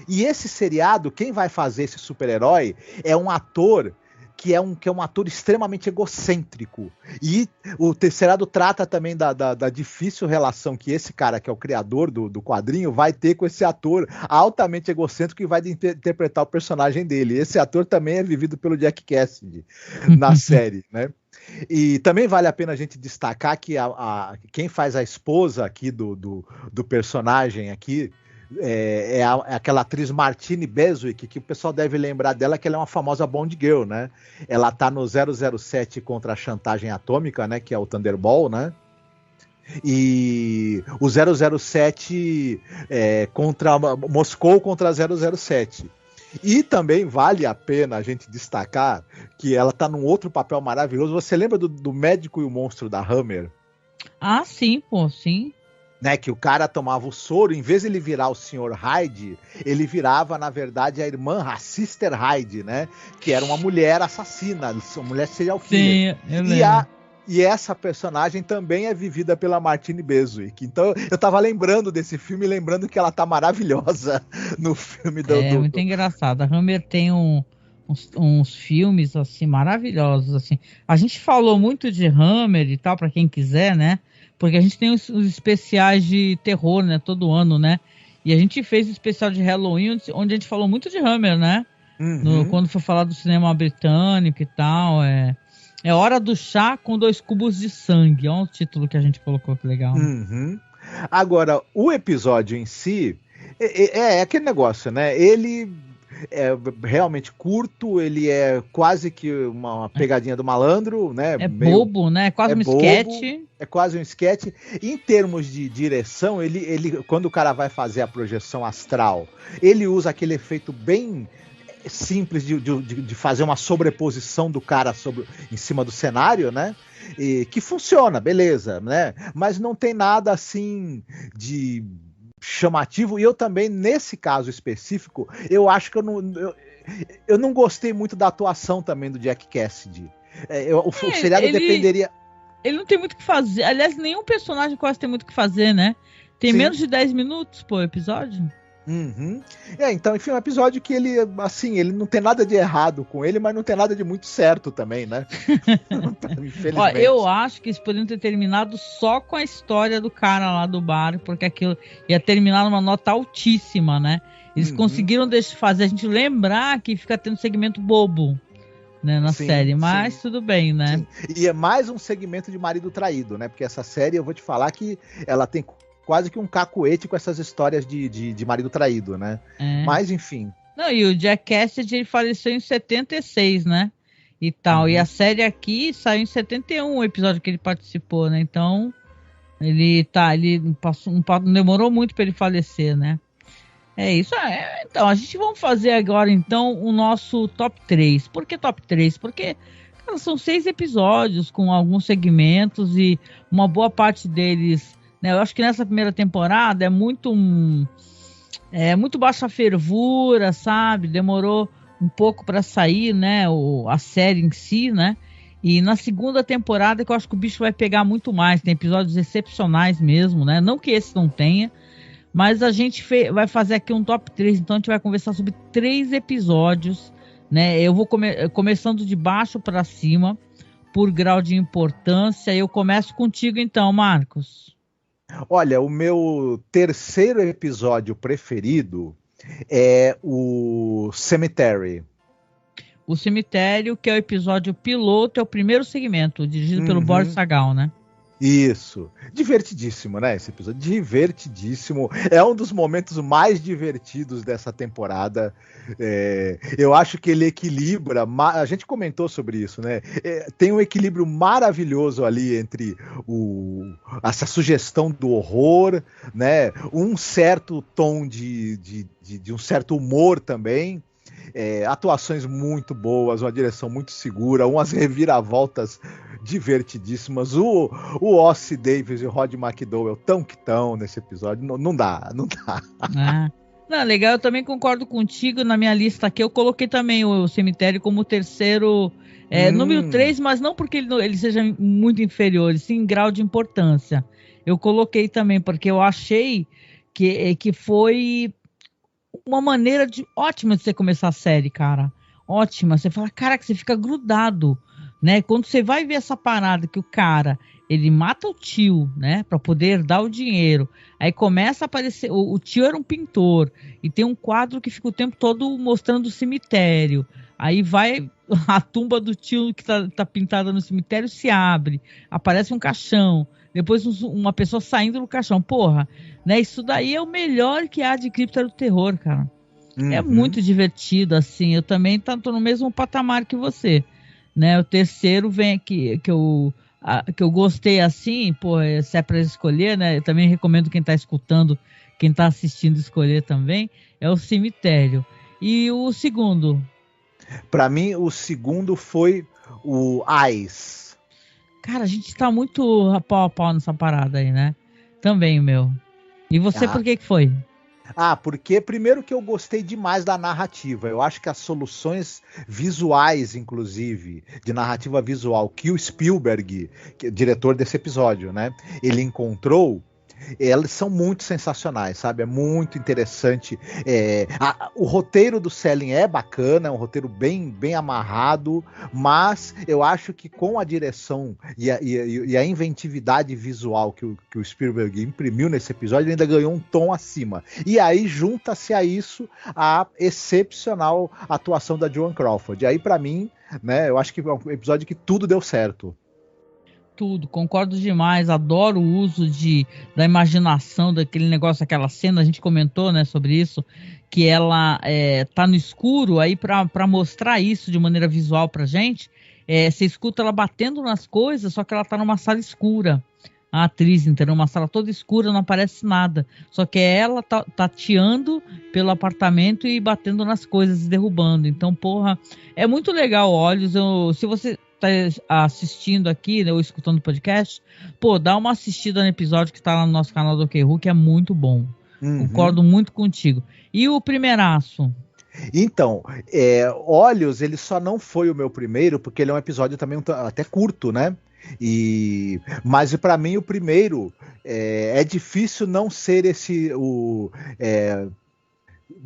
E esse seriado, quem vai fazer esse super-herói é um ator que é um ator extremamente egocêntrico. E o seriado trata também da difícil relação que esse cara, que é o criador do quadrinho, vai ter com esse ator altamente egocêntrico que vai interpretar o personagem dele. Esse ator também é vivido pelo Jack Cassidy na série, né? E também vale a pena a gente destacar que quem faz a esposa aqui do personagem aqui, é aquela atriz Martine Beswick, que o pessoal deve lembrar dela, que ela é uma famosa Bond Girl, né? Ela tá no 007 contra a chantagem atômica, né? Que é o Thunderball, né? E o 007 contra Moscou contra 007. E também vale a pena a gente destacar que ela tá num outro papel maravilhoso. Você lembra do Médico e o Monstro da Hammer? Ah, sim, pô, sim. Né, que o cara tomava o soro, em vez de ele virar o Sr. Hyde, ele virava, na verdade, a irmã, a Sister Hyde, né? Que era uma mulher assassina, uma mulher serial killer. Sim, eu lembro. E essa personagem também é vivida pela Martine Beswick. Então, eu tava lembrando desse filme, lembrando que ela tá maravilhosa no filme do... É muito engraçado. A Hammer tem uns filmes, assim, maravilhosos, assim. A gente falou muito de Hammer e tal, pra quem quiser, né? Porque a gente tem os especiais de terror, né? Todo ano, né? E a gente fez o especial de Halloween, onde a gente falou muito de Hammer, né? Uhum. Quando foi falar do cinema britânico e tal. É Hora do Chá com 2 cubos de sangue. Olha o título que a gente colocou, que legal. Uhum. Agora, o episódio em si é aquele negócio, né? Ele é realmente curto, ele é quase que uma pegadinha do malandro, né? Bobo, né? É quase um sketch. É quase um sketch. Em termos de direção, ele quando o cara vai fazer a projeção astral, ele usa aquele efeito bem simples de fazer uma sobreposição do cara em cima do cenário, né? E que funciona, beleza, né? Mas não tem nada assim de chamativo. E eu também, nesse caso específico, eu acho que eu não gostei muito da atuação também do Jack Cassidy. O seriado dependeria... Ele não tem muito o que fazer. Aliás, nenhum personagem quase tem muito o que fazer, né? Tem menos de 10 minutos por episódio. Uhum. Então, enfim, é um episódio que ele, assim, ele não tem nada de errado com ele, mas não tem nada de muito certo também, né? Infelizmente. Ó, eu acho que eles poderiam ter terminado só com a história do cara lá do bar, porque aquilo ia terminar numa nota altíssima, né? Eles conseguiram fazer a gente lembrar que fica tendo segmento bobo. né, na Sim, série, mas sim. tudo bem, né? Sim. E é mais um segmento de marido traído, né? Porque essa série, eu vou te falar que ela tem quase que um cacuete com essas histórias de marido traído, né? É. Mas, enfim. Não, e o Jack Cassidy, ele faleceu em 76, né? E tal. E a série aqui saiu em 71, o episódio que ele participou, né? Então, ele passou, não demorou muito para ele falecer, né? É isso. Então, a gente vai fazer agora, então, o nosso top 3. Por que top 3? Porque, cara, são 6 episódios com alguns segmentos e uma boa parte deles, né? Eu acho que nessa primeira temporada é muito baixa fervura, sabe? Demorou um pouco para sair, né? A série em si, né? E na segunda temporada que eu acho que o bicho vai pegar muito mais. Tem episódios excepcionais mesmo, né? Não que esse não tenha, mas a gente vai fazer aqui um top 3, então a gente vai conversar sobre 3 episódios, né? Eu vou começando de baixo para cima, por grau de importância. Eu começo contigo então, Marcos. Olha, o meu terceiro episódio preferido é o Cemetery. O Cemitério, que é o episódio piloto, é o primeiro segmento, dirigido pelo Boris Sagal, né? Isso. Divertidíssimo, né? Esse episódio. Divertidíssimo. É um dos momentos mais divertidos dessa temporada. Eu acho que ele equilibra. A gente comentou sobre isso, né? Tem um equilíbrio maravilhoso ali entre essa sugestão do horror, né? Um certo tom de um certo humor também. Atuações muito boas, uma direção muito segura, umas reviravoltas divertidíssimas. O Ossie Davis e o Rod McDowell tão que tão nesse episódio. Não dá. Não, legal, eu também concordo contigo. Na minha lista aqui eu coloquei também o Cemitério como o terceiro, número 3, mas não porque ele seja muito inferior, sim em grau de importância. Eu coloquei também porque eu achei que foi uma maneira ótima de você começar a série, cara. Ótima. Você fala, caraca, você fica grudado, né? Quando você vai ver essa parada que o cara, ele mata o tio, né? Pra poder dar o dinheiro. Aí começa a aparecer, o tio era um pintor, e tem um quadro que fica o tempo todo mostrando o cemitério. Aí vai, a tumba do tio que tá pintada no cemitério se abre, aparece um caixão. Depois uma pessoa saindo do caixão. Porra, né? Isso daí é o melhor que há de Cripta do Terror, cara. É muito divertido, assim. Eu também tô no mesmo patamar que você, né? O terceiro vem aqui, que eu gostei, assim, pô, se é pra escolher, né? Eu também recomendo quem tá escutando, quem tá assistindo escolher também, é o Cemitério. E o segundo? Pra mim, o segundo foi o Eyes. Cara, a gente tá muito pau a pau nessa parada aí, né? Também o meu. E você, por que foi? Porque primeiro que eu gostei demais da narrativa. Eu acho que as soluções visuais, inclusive, de narrativa visual, que o Spielberg, que é diretor desse episódio, né, ele encontrou, elas são muito sensacionais, sabe? É muito interessante. O roteiro do Selig é bacana, é um roteiro bem, bem amarrado, mas eu acho que com a direção e a inventividade visual que o Spielberg imprimiu nesse episódio, ele ainda ganhou um tom acima. E aí junta-se a isso a excepcional atuação da Joan Crawford. E aí, pra mim, né, eu acho que é um episódio que tudo deu certo. Tudo, concordo demais, adoro o uso da imaginação daquele negócio, aquela cena, a gente comentou, né, sobre isso, que ela tá no escuro, aí para mostrar isso de maneira visual pra gente, você escuta ela batendo nas coisas, só que ela tá numa sala escura, a atriz, entendeu? Uma sala toda escura, não aparece nada, só que ela tateando pelo apartamento e batendo nas coisas e derrubando. Então, porra, é muito legal. Olhos, se você tá assistindo aqui, né, ou escutando o podcast, pô, dá uma assistida no episódio que tá lá no nosso canal do OK Who, que é muito bom. Concordo muito contigo. E o primeiraço? Então, Olhos, ele só não foi o meu primeiro, porque ele é um episódio também até curto, né? Mas para mim o primeiro é difícil não ser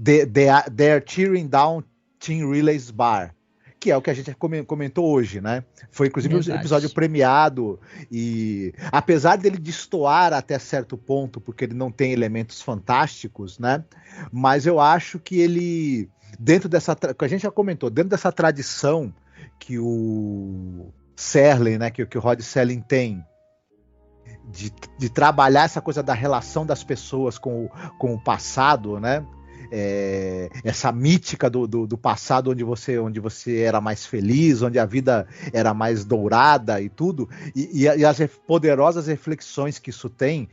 They're Tearing Down Teen Relays Bar, que é o que a gente comentou hoje, né? Foi inclusive um episódio premiado, e apesar dele destoar até certo ponto, porque ele não tem elementos fantásticos, né? Mas eu acho que ele, dentro dessa, que a gente já comentou, dentro dessa tradição que o Serling, né, que o Rod Serling tem de trabalhar essa coisa da relação das pessoas com o passado, né? Essa mítica do passado onde você era mais feliz, onde a vida era mais dourada e tudo, e as poderosas reflexões que isso tem.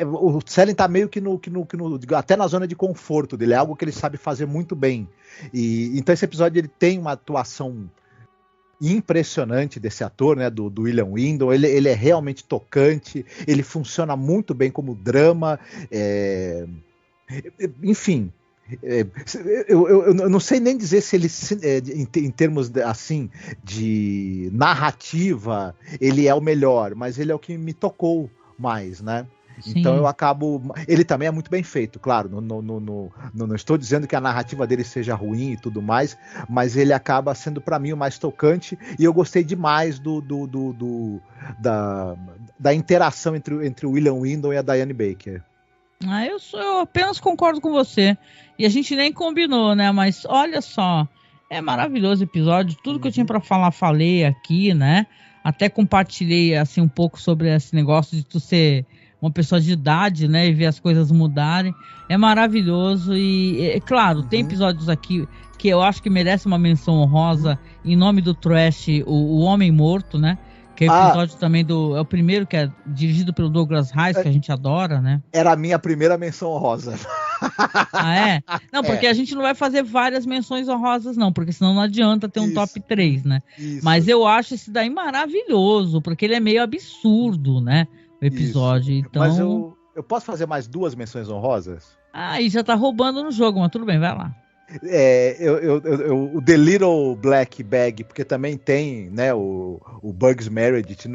O Serling tá meio que até na zona de conforto dele, é algo que ele sabe fazer muito bem. Então esse episódio ele tem uma atuação impressionante desse ator, né, do William Windom. Ele é realmente tocante, ele funciona muito bem como drama, enfim, eu não sei nem dizer se ele, em termos assim de narrativa, ele é o melhor, mas ele é o que me tocou mais, né? Sim. Então eu acabo... Ele também é muito bem feito, claro. Não estou dizendo que a narrativa dele seja ruim e tudo mais, mas ele acaba sendo para mim o mais tocante, e eu gostei demais da interação entre o William Windom e a Diane Baker. Eu apenas concordo com você. E a gente nem combinou, né? Mas olha só, é maravilhoso o episódio. Tudo que eu tinha para falar, falei aqui, né? Até compartilhei assim um pouco sobre esse negócio de tu ser uma pessoa de idade, né, e ver as coisas mudarem. É maravilhoso. E claro, tem episódios aqui que eu acho que merece uma menção honrosa, em nome do trash, o Homem Morto, né, que é o episódio também é o primeiro, que é dirigido pelo Douglas Reis, que a gente adora, né. Era a minha primeira menção honrosa. Ah, é? Não, porque a gente não vai fazer várias menções honrosas, não, porque senão não adianta ter um top 3, né. Mas eu acho esse daí maravilhoso, porque ele é meio absurdo, né, o episódio. Então... Mas eu posso fazer mais 2 menções honrosas? E já tá roubando no jogo, mas tudo bem, vai lá. O The Little Black Bag, porque também tem, né, o Bugs Meredith,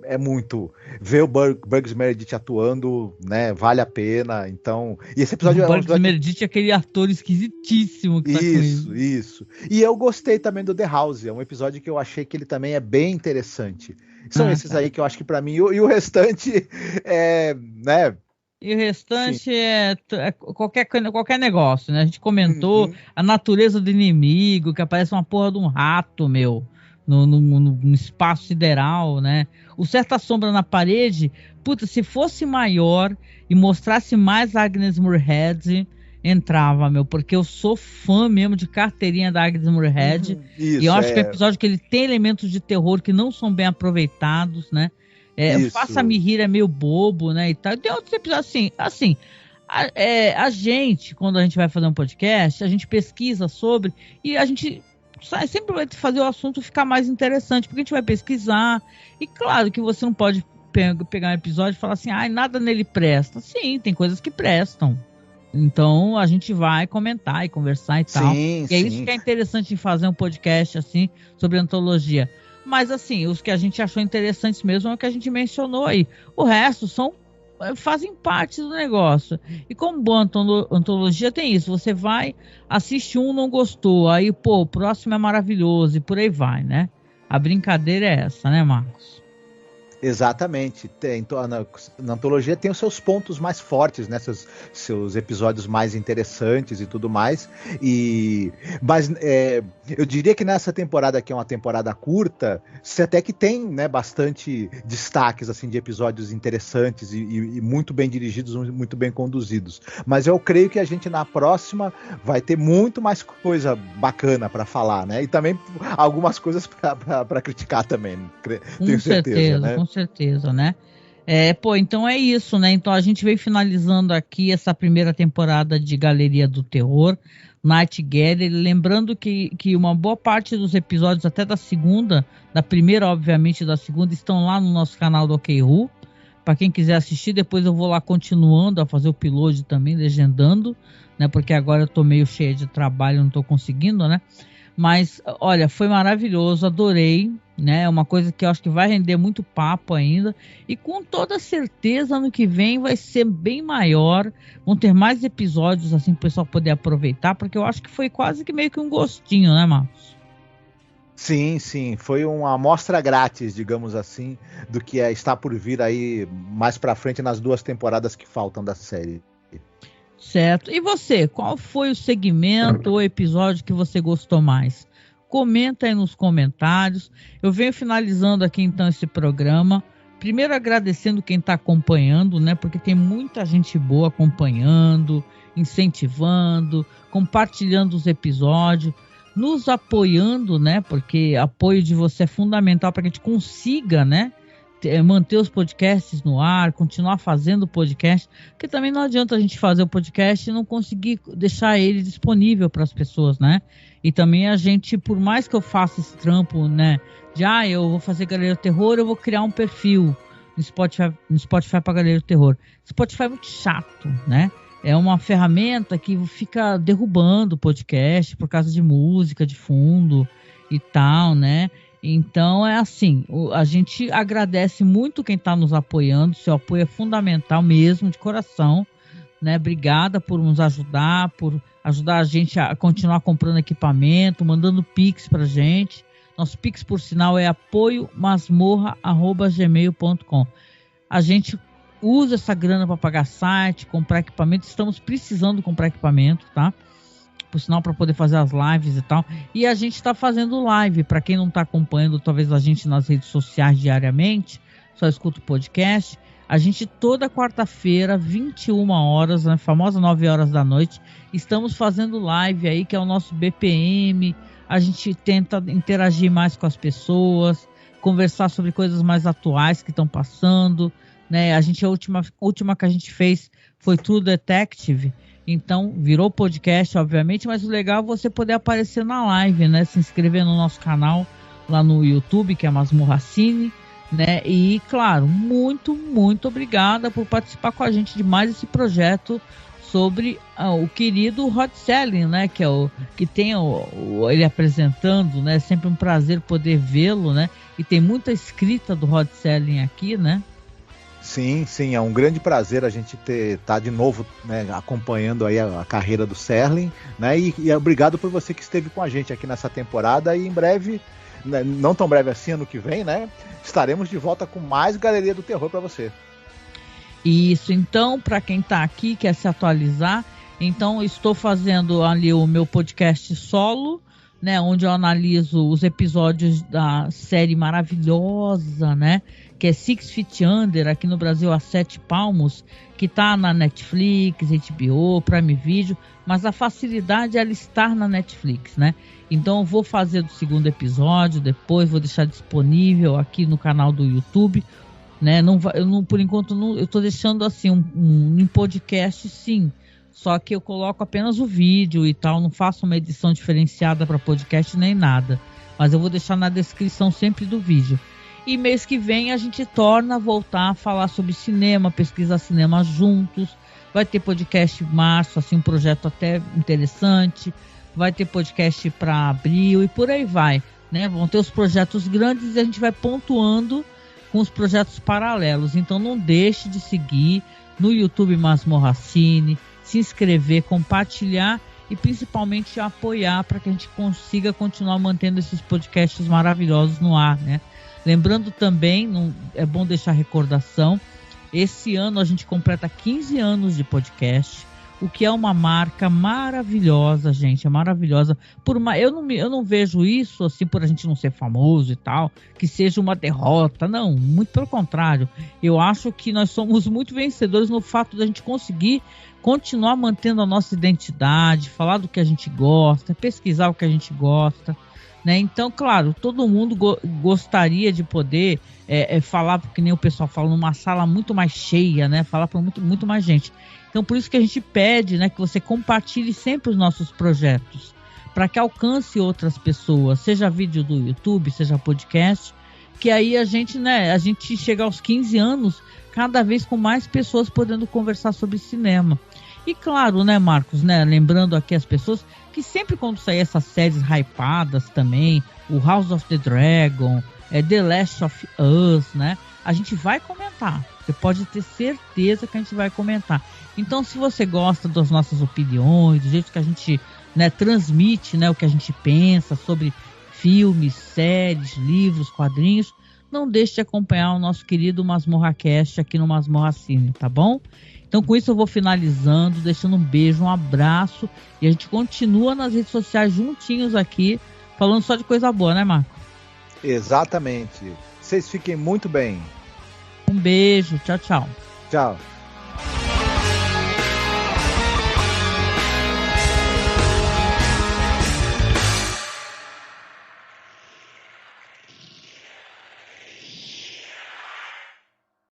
é muito... Ver o Bugs Meredith atuando, né, vale a pena. Então, e esse episódio... O Bugs Meredith é aquele ator esquisitíssimo que tá com ele. Isso. E eu gostei também do The House, é um episódio que eu achei que ele também é bem interessante. São esses aí que eu acho que pra mim, e o restante né... E o restante é qualquer negócio, né? A gente comentou a natureza do inimigo, que aparece uma porra de um rato, no espaço sideral, né? O Certa Sombra na Parede, puta, se fosse maior e mostrasse mais Agnes Moorehead, entrava, porque eu sou fã mesmo de carteirinha da Agnes Moorehead. E eu acho que é um episódio que ele tem elementos de terror que não são bem aproveitados, né? Faça-me rir é meio bobo, né, e tal. Tem outros episódios assim, a gente, quando a gente vai fazer um podcast, a gente pesquisa sobre, e a gente sempre vai fazer o assunto ficar mais interessante, porque a gente vai pesquisar, e claro que você não pode pegar um episódio e falar assim, nada nele presta. Sim, tem coisas que prestam. Então a gente vai comentar e conversar e tal. E é isso que é interessante em fazer um podcast assim sobre antologia. Mas assim, os que a gente achou interessantes mesmo é o que a gente mencionou aí. O resto fazem parte do negócio. E como boa antologia tem isso. Você vai, assiste um, não gostou. Aí, o próximo é maravilhoso. E por aí vai, né? A brincadeira é essa, né, Marcos? Exatamente. Na antologia tem os seus pontos mais fortes, né? Seus episódios mais interessantes e tudo mais. Mas eu diria que nessa temporada, que é uma temporada curta, você até que tem, né, bastante destaques assim, de episódios interessantes e muito bem dirigidos, muito bem conduzidos. Mas eu creio que a gente na próxima vai ter muito mais coisa bacana para falar, né? E também algumas coisas para criticar também. Tenho certeza, né? Com certeza, né? Então é isso, né? Então a gente veio finalizando aqui essa primeira temporada de Galeria do Terror, Night Gallery, lembrando que uma boa parte dos episódios, até da primeira, obviamente, da segunda, estão lá no nosso canal do OKRU. Para quem quiser assistir, depois eu vou lá continuando a fazer o upload também, legendando, né? Porque agora eu tô meio cheia de trabalho, não tô conseguindo, né? Mas, olha, foi maravilhoso, adorei, né? É uma coisa que eu acho que vai render muito papo ainda. E com toda certeza, ano que vem vai ser bem maior. Vão ter mais episódios, assim, para o pessoal poder aproveitar, porque eu acho que foi quase que meio que um gostinho, né, Marcos? Sim, foi uma amostra grátis, digamos assim, do que está por vir aí mais pra frente nas 2 temporadas que faltam da série. Certo. E você, qual foi o segmento ou episódio que você gostou mais? comenta aí nos comentários. Eu venho finalizando aqui então esse programa. Primeiro agradecendo quem está acompanhando, né? Porque tem muita gente boa acompanhando, incentivando, compartilhando os episódios, nos apoiando, né? Porque apoio de você é fundamental para que a gente consiga, né? Manter os podcasts no ar, continuar fazendo podcast, porque também não adianta a gente fazer o podcast e não conseguir deixar ele disponível para as pessoas, né? E também a gente, por mais que eu faça esse trampo, né? Eu vou fazer Galeria do Terror, eu vou criar um perfil no Spotify para Galeria do Terror. Spotify é muito chato, né? É uma ferramenta que fica derrubando o podcast por causa de música de fundo e tal, né? Então é assim, a gente agradece muito quem está nos apoiando, seu apoio é fundamental mesmo, de coração, né? Obrigada por nos ajudar, por ajudar a gente a continuar comprando equipamento, mandando Pix pra gente. Nosso Pix, por sinal, é apoiomasmorra@gmail.com. A gente usa essa grana para pagar site, comprar equipamento, estamos precisando comprar equipamento, tá? Por sinal, para poder fazer as lives e tal. E a gente está fazendo live. Para quem não está acompanhando, talvez a gente nas redes sociais diariamente, só escuta o podcast. A gente toda quarta-feira, 21 horas, na famosa 9 horas da noite, estamos fazendo live aí, que é o nosso BPM. A gente tenta interagir mais com as pessoas, conversar sobre coisas mais atuais que estão passando, né? A última que a gente fez foi True Detective. Então, virou podcast, obviamente, mas o legal é você poder aparecer na live, né? Se inscrever no nosso canal lá no YouTube, que é Masmorra Cine, né? E, claro, muito, muito obrigada por participar com a gente de mais esse projeto sobre o querido Rod Serling, né? Que é que tem ele apresentando, né? Sempre um prazer poder vê-lo, né? E tem muita escrita do Rod Serling aqui, né? Sim, é um grande prazer a gente tá de novo, né, acompanhando aí a carreira do Serling, né, e obrigado por você que esteve com a gente aqui nessa temporada, e em breve, né, não tão breve assim, ano que vem, né, estaremos de volta com mais Galeria do Terror para você. Isso, então, para quem tá aqui, quer se atualizar, então estou fazendo ali o meu podcast solo, né, onde eu analiso os episódios da série maravilhosa, né, que é Six Feet Under, aqui no Brasil a 7 Palmos, que tá na Netflix, HBO, Prime Video, mas a facilidade é ela estar na Netflix, né? Então eu vou fazer do segundo episódio, depois vou deixar disponível aqui no canal do YouTube, né? Por enquanto eu tô deixando assim um podcast, sim, só que eu coloco apenas o vídeo e tal, não faço uma edição diferenciada para podcast nem nada, mas eu vou deixar na descrição sempre do vídeo. E mês que vem a gente torna a voltar a falar sobre cinema, pesquisar cinema juntos. Vai ter podcast em março, assim, um projeto até interessante. Vai ter podcast para abril e por aí vai, né? Vão ter os projetos grandes e a gente vai pontuando com os projetos paralelos. Então não deixe de seguir no YouTube Masmorra Cine, se inscrever, compartilhar e principalmente apoiar para que a gente consiga continuar mantendo esses podcasts maravilhosos no ar, né? Lembrando também, é bom deixar recordação, esse ano a gente completa 15 anos de podcast, o que é uma marca maravilhosa, gente, é maravilhosa. Eu não vejo isso, assim, por a gente não ser famoso e tal, que seja uma derrota, não, muito pelo contrário. Eu acho que nós somos muito vencedores no fato de a gente conseguir continuar mantendo a nossa identidade, falar do que a gente gosta, pesquisar o que a gente gosta, né? Então, claro, todo mundo gostaria de poder falar, porque nem o pessoal fala, numa sala muito mais cheia, né? Falar para muito mais gente. Então, por isso que a gente pede, né, que você compartilhe sempre os nossos projetos, para que alcance outras pessoas, seja vídeo do YouTube, seja podcast, que aí a gente chega aos 15 anos, cada vez com mais pessoas podendo conversar sobre cinema. E claro, né, Marcos, né, lembrando aqui as pessoas que sempre quando sair essas séries hypadas também, o House of the Dragon, The Last of Us, né, a gente vai comentar. Você pode ter certeza que a gente vai comentar. Então, se você gosta das nossas opiniões, do jeito que a gente, né, transmite, né, o que a gente pensa sobre filmes, séries, livros, quadrinhos, não deixe de acompanhar o nosso querido Masmorra Cast aqui no Masmorra Cine, tá bom? Então, com isso eu vou finalizando, deixando um beijo, um abraço, e a gente continua nas redes sociais juntinhos aqui falando só de coisa boa, né, Marco? Exatamente. Vocês fiquem muito bem. Um beijo. Tchau, tchau. Tchau.